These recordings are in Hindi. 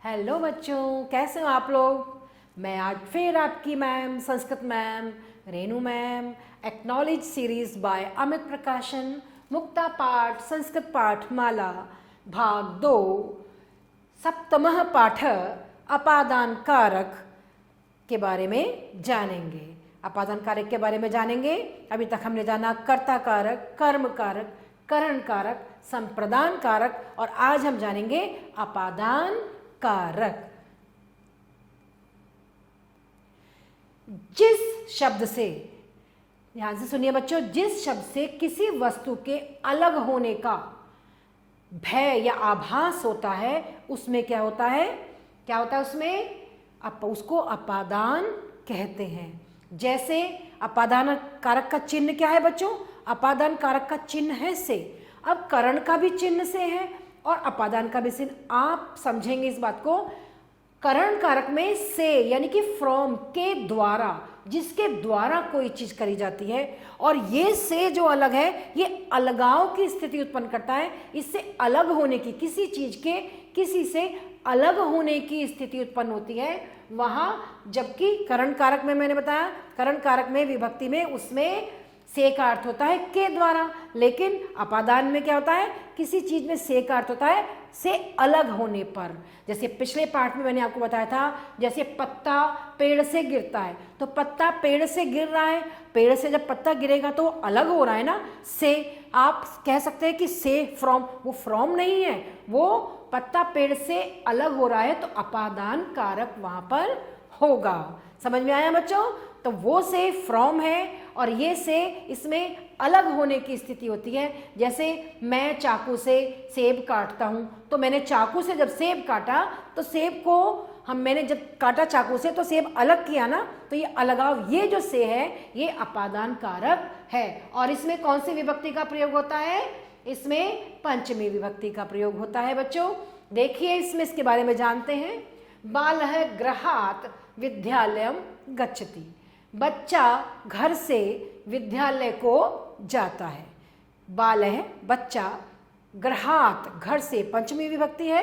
हेलो बच्चों, कैसे हो आप लोग। मैं आज फिर आपकी ma'am Sanskrit ma'am Renu ma'am acknowledge series by Amit प्रकाशन मुक्ता पाठ संस्कृत पाठमाला भाग 2 सप्तमः पाठ अपादान कारक के बारे में जानेंगे। अपादान कारक के बारे में जानेंगे। अभी तक हमने जाना कर्ता कारक, कर्म कारक, करण कारक, संप्रदान कारक और आज हम जानेंगे अपादान कारक। जिस शब्द से, ध्यान से सुनिए बच्चों, जिस शब्द से किसी वस्तु के अलग होने का भय या आभास होता है उसमें क्या होता है, उसमें उसको अपादान कहते हैं। जैसे अपादान कारक का चिन्ह क्या है बच्चों, अपादान कारक का चिन्ह है से। अब करण का भी चिन्ह से है और अपादान का भी चिन्ह। आप समझेंगे इस बात को। करण कारक में से यानी कि फ्रॉम के द्वारा, जिसके द्वारा कोई चीज करी जाती है, और ये से जो अलग है ये अलगाव की स्थिति उत्पन्न करता है। इससे अलग होने की, किसी चीज के किसी से अलग होने की स्थिति उत्पन्न होती है वहां। जबकि करण कारक में मैंने बताया, करण कारक में विभक्ति में उसमें से का अर्थ होता है के द्वारा, लेकिन अपादान में क्या होता है, किसी चीज में से का अर्थ होता है से अलग होने पर। जैसे पिछले पाठ में मैंने आपको बताया था, जैसे पत्ता पेड़ से गिरता है तो पत्ता पेड़ से गिर रहा है, पेड़ से जब पत्ता गिरेगा तो अलग हो रहा है ना, से। आप कह सकते हैं कि से फ्रॉम, वो फ्रॉम नहीं है, वो पत्ता पेड़ से अलग हो रहा है तो अपादान कारक वहां पर होगा। समझ में आया बच्चों। तो वो से फ्रॉम है और ये से इसमें अलग होने की स्थिति होती है। जैसे मैं चाकू से सेब काटता हूं तो मैंने चाकू से जब सेब काटा तो सेब को मैंने जब काटा चाकू से तो सेब अलग किया ना, तो ये अलगाव, ये जो से है ये अपादान कारक है। और इसमें कौन सी विभक्ति का प्रयोग होता है, इसमें पंचमी विभक्ति का प्रयोग होता है बच्चों। देखिए इसमें, इसके बारे में जानते हैं। बालः गृहात् विद्यालयं गच्छति, बच्चा घर से विद्यालय को जाता है। बालः बच्चा, गृहात् घर से पंचमी विभक्ति है,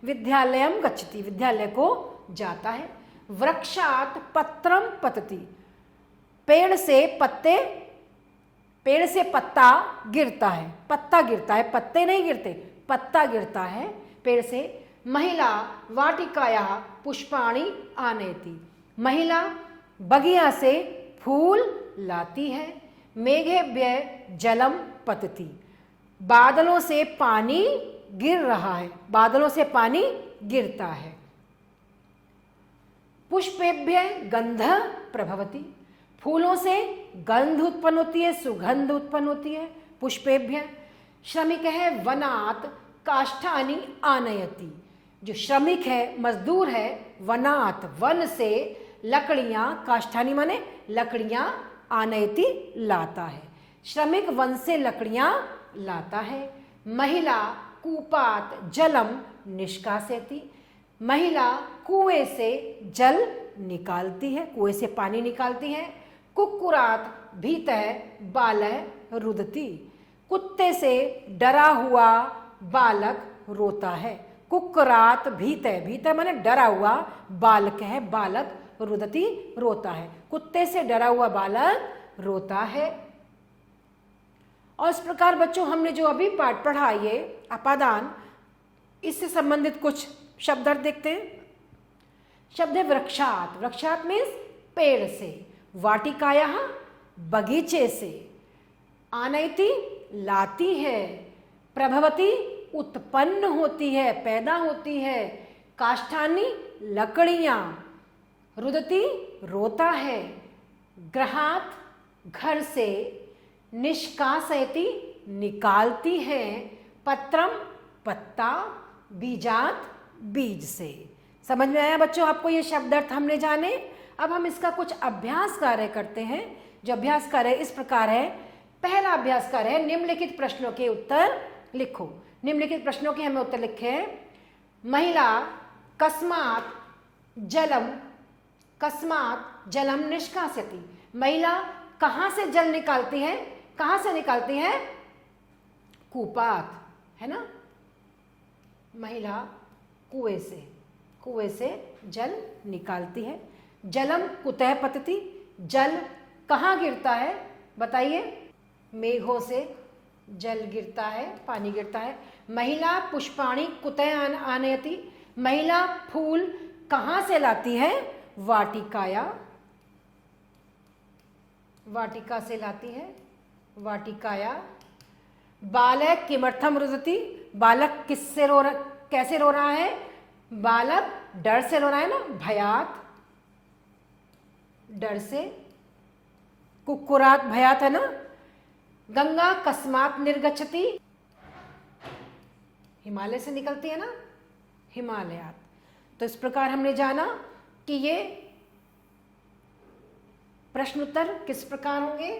विद्यालयं गच्छति विद्यालय को जाता है। वृक्षात् पत्रं पतति, पेड़ से पत्ते, पेड़ से पत्ता गिरता है, पत्ता गिरता है, पत्ते नहीं गिरते, पत्ता गिरता है पेड़ से। महिला वाटिकायाः पुष्पाणि आनयति, महिला बगिया से फूल लाती है। मेघेभ्यः जलम पतति, बादलों से पानी गिर रहा है, बादलों से पानी गिरता है। पुष्पेभ्यः गंधः प्रभवति, फूलों से गंध उत्पन्न होती है, सुगंध उत्पन्न होती है। पुष्पेभ्यः। श्रमिकः वनात् काष्ठानि आनयति, जो श्रमिक है, मजदूर है, वनात् वन से लकड़ियां, काष्ठानी माने लकड़ियां, आनयति लाता है, श्रमिक वन से लकड़ियां लाता है। महिला कूपात जलम निष्कासयति, महिला कुएं से जल निकालती है, कुएं से पानी निकालती है। कुक्कुरात भीतः बालः रुदति, कुत्ते से डरा हुआ बालक रोता है। कुक्कुरात भीतः, भीतः माने डरा हुआ, बालक है, बालक, रुदति रोता है, कुत्ते से डरा हुआ बालक रोता है। और इस प्रकार बच्चों हमने जो अभी पाठ पढ़ा ये अपादान, इससे संबंधित कुछ शब्द अर्थ देखते हैं। शब्द है वृक्षात, वृक्षात मीन्स पेड़ से, वाटिकायाः बगीचे से, आनयति लाती है, प्रभवती उत्पन्न होती है, पैदा होती है, काष्ठानी लकड़ियां, रुदति रोता है, गृहात घर से, निष्कासयति निकालती है, पत्रम पत्ता, बीजात बीज से। समझ में आया बच्चों आपको ये शब्द अर्थ हमने जाने। अब हम इसका कुछ अभ्यास कार्य करते हैं। जो अभ्यास कार्य इस प्रकार है। पहला अभ्यास कार्य है, निम्नलिखित प्रश्नों के उत्तर लिखो। निम्नलिखित प्रश्नों के हमें उत्तर लिखे हैं। महिला कस्मात जलम निष्कासयति, महिला कहां से जल निकालती है, कहां से निकालती है, कूपात, है ना, महिला कुएं से, कुएं से जल निकालती है। जलम कुतः पतति, जल कहाँ गिरता है बताइए? मेघों से जल गिरता है, पानी गिरता है। महिला पुष्पाणि कुतः आनयति, महिला फूल कहाँ से लाती है? वाटिकाया, वाटिका से लाती है, वाटिकाया। बालक किमर्थम रुदति, बालक किससे रो रहा, कैसे रो रहा है? बालक डर से रो रहा है ना, भयात, डर से। कुक्कुरात भयात है ना। गंगा कस्मात निर्गच्छति, हिमालय से निकलती है ना, हिमालयात। तो इस प्रकार हमने जाना कि ये प्रश्न उत्तर किस प्रकार होंगे।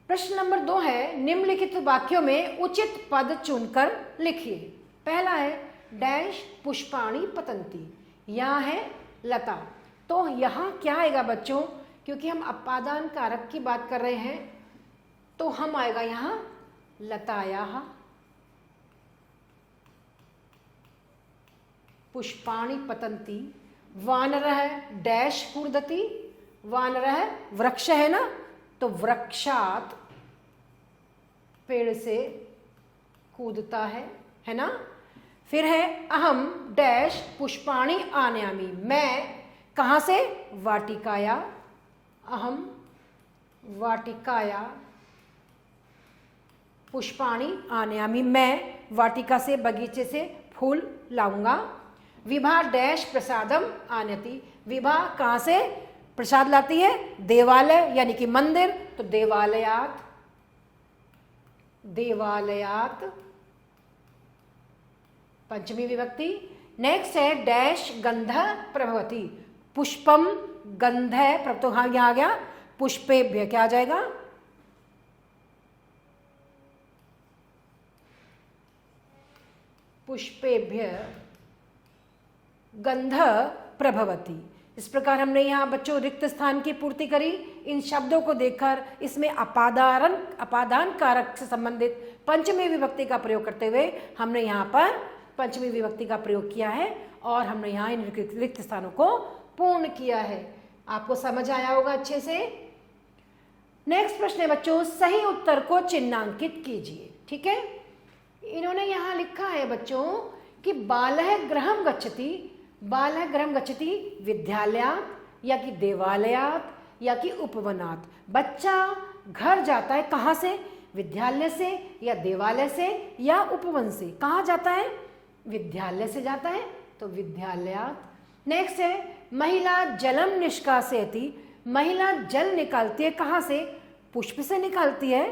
प्रश्न नंबर 2 है, निम्नलिखित वाक्यों में उचित पद चुनकर लिखिए। पहला है डैश पुष्पाणि पतंती, यहाँ है लता। तो यहाँ क्या आएगा बच्चों? क्योंकि हम अपादान कारक की बात कर रहे हैं तो हम आएगा यहाँ लतायाः पुष्पाणि पतंती। वानरः डैश कूर्दति, वानरः वृक्ष है ना, तो वृक्षात पेड़ से कूदता है ना। फिर है अहम डैश पुष्पाणि आनयामि, मैं कहाँ से? वाटिकाया, अहम वाटिकाया पुष्पाणि आनयामि, मैं वाटिका से, बगीचे से फूल लाऊंगा। विभा डैश प्रसादम आनयति, विभा कहाँ से प्रसाद लाती है? देवालय यानी कि मंदिर, तो देवालयात, देवालयात पंचमी विभक्ति। नेक्स्ट है डैश गंध प्रभवती, पुष्पम गंध है, तो हाँ यहाँ आ गया पुष्पेभ्य, क्या आ जाएगा? पुष्पेभ्य गंध प्रभवती। इस प्रकार हमने यहाँ बच्चों रिक्त स्थान की पूर्ति करी। इन शब्दों को देखकर इसमें अपादान कारक से संबंधित पंचमी विभक्ति का प्रयोग करते हुए हमने यहाँ पर पंचमी विभक्ति का प्रयोग किया है और हमने यहाँ इन रिक्त स्थानों को पूर्ण किया है। आपको समझ आया होगा अच्छे से। नेक्स्ट प्रश्न है बच्चों, सही उत्तर को चिन्हांकित कीजिए। ठीक है, इन्होंने यहाँ लिखा है बच्चों कि बालः गृहं गच्छति, बालः गृहं गच्छति विद्यालयात् या कि देवालयात् या कि उपवनात्। बच्चा घर जाता है कहाँ से? विद्यालय से या देवालय से या उपवन से। कहाँ जाता है? विद्यालय से जाता है, तो विद्यालयात्। नेक्स्ट है महिला जलम निष्कासयति, महिला जल निकालती है कहाँ से? पुष्प से निकालती है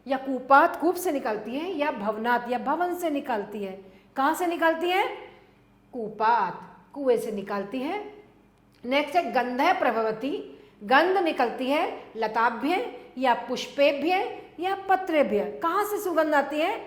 या कूपात, कूप से निकालती है, या भवनात् या भवन से निकालती है। कहाँ से निकालती है? कूपात, कुएं से निकालती है। नेक्स्ट है गंधः प्रभवती, गंध निकलती है लताभ्य या पुष्पेभ्य या पत्रेभ्य। कहाँ से सुगंध आती है?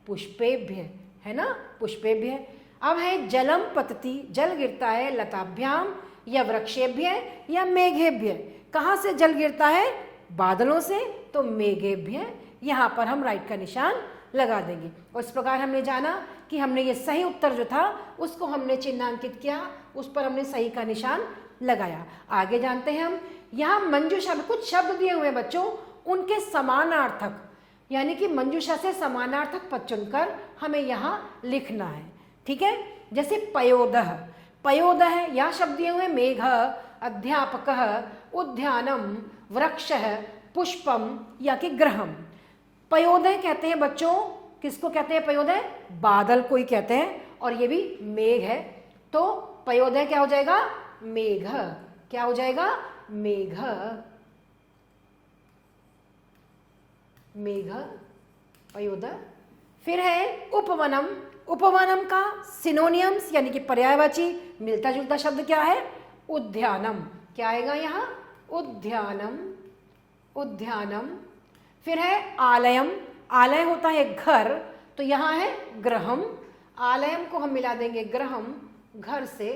पुष्पेभ्य, है ना, पुष्पेभ्य। अब है जलम पतति, जल गिरता है लताभ्याम या वृक्षेभ्य या मेघेभ्य। कहाँ से जल गिरता है? बादलों से, तो मेघेभ्य। यहाँ पर हम राइट का निशान लगा देंगे। और इस प्रकार हमने जाना कि हमने ये सही उत्तर जो था उसको हमने चिन्हांकित किया, उस पर हमने सही का निशान लगाया। आगे जानते हैं हम, यहाँ मंजूषा में कुछ शब्द दिए हुए हैं बच्चों, उनके समानार्थक यानी कि मंजूषा से समानार्थक पद चुनकर हमें यहाँ लिखना है। ठीक है, जैसे पयोदः, पयोदः यहाँ शब्द दिए हुए मेघ, अध्यापकः, उद्यानम, वृक्षः, पुष्पम या कि ग्रहम। पयोदय कहते हैं बच्चों, किसको कहते हैं पयोदय? बादल को ही कहते हैं, और ये भी मेघ है, तो पयोदय क्या हो जाएगा? मेघ। क्या हो जाएगा? मेघ, मेघ, पयोदय। फिर है उपवनम, उपवनम का सिनोनियम्स यानी कि पर्यायवाची मिलता जुलता शब्द क्या है? उद्यानम। क्या आएगा यहाँ? उद्यानम, उद्यानम। फिर है आलयम, आलय होता है घर, तो यहाँ है ग्रहम, आलयम को हम मिला देंगे ग्रहम, घर से।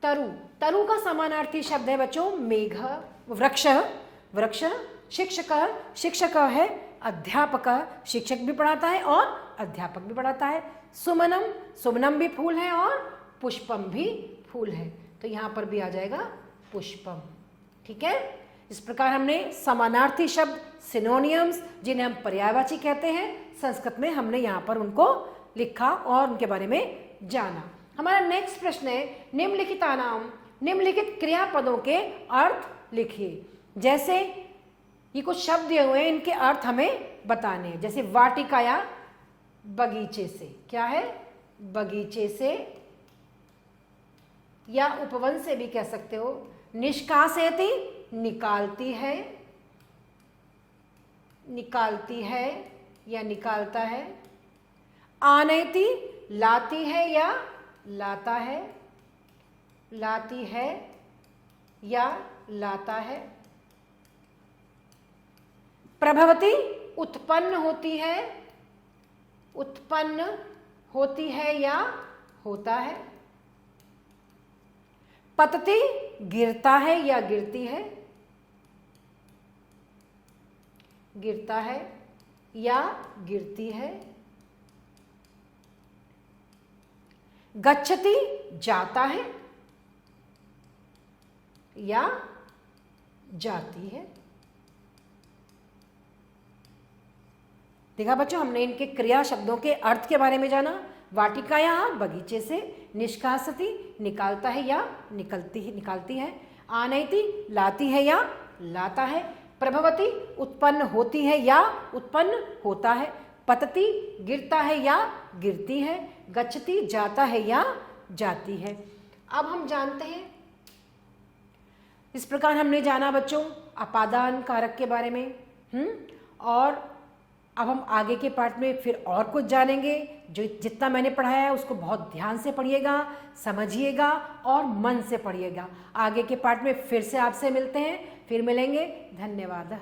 तरु, तरु का समानार्थी शब्द है बच्चों मेघ, वृक्ष, वृक्ष। शिक्षक, शिक्षक है अध्यापक, शिक्षक भी पढ़ाता है और अध्यापक भी पढ़ाता है। सुमनम, सुमनम भी फूल है और पुष्पम भी फूल है, तो यहाँ पर भी आ जाएगा पुष्पम। ठीक है, इस प्रकार हमने समानार्थी शब्द सिनोनियम्स, जिन्हें हम पर्यायवाची कहते हैं, संस्कृत में हमने यहाँ पर उनको लिखा और उनके बारे में जाना। हमारा नेक्स्ट प्रश्न है निम्नलिखितानाम, निम्नलिखित क्रियापदों के अर्थ लिखिए। जैसे ये कुछ शब्द दिए हुए हैं, इनके अर्थ हमें बताने हैं। जैसे वाटिकाया, बगीचे से, क्या है? बगीचे से, या उपवन से भी कह सकते हो। निष्कासयति, निकालती है, निकालती है या निकालता है। आनयति, लाती है या लाता है, लाती है या लाता है। प्रभवती, उत्पन्न होती है, उत्पन्न होती है या होता है। पतति, गिरता है या गिरती है, गिरता है या गिरती है। गच्छति, जाता है या जाती है। देखा बच्चों, हमने इनके क्रिया शब्दों के अर्थ के बारे में जाना। वाटिकाया, बगीचे से। निष्कासति, निकालता है या निकालती है। आनयति, लाती है या लाता है। प्रभवती, उत्पन्न होती है या उत्पन्न होता है। पतति, गिरता है या गिरती है। गच्छति, जाता है या जाती है। अब हम जानते हैं, इस प्रकार हमने जाना बच्चों अपादान कारक के बारे में। और अब हम आगे के पार्ट में फिर और कुछ जानेंगे। जो जितना मैंने पढ़ाया है उसको बहुत ध्यान से पढ़िएगा, समझिएगा और मन से पढ़िएगा। आगे के पार्ट में फिर से आपसे मिलते हैं, फिर मिलेंगे। धन्यवाद।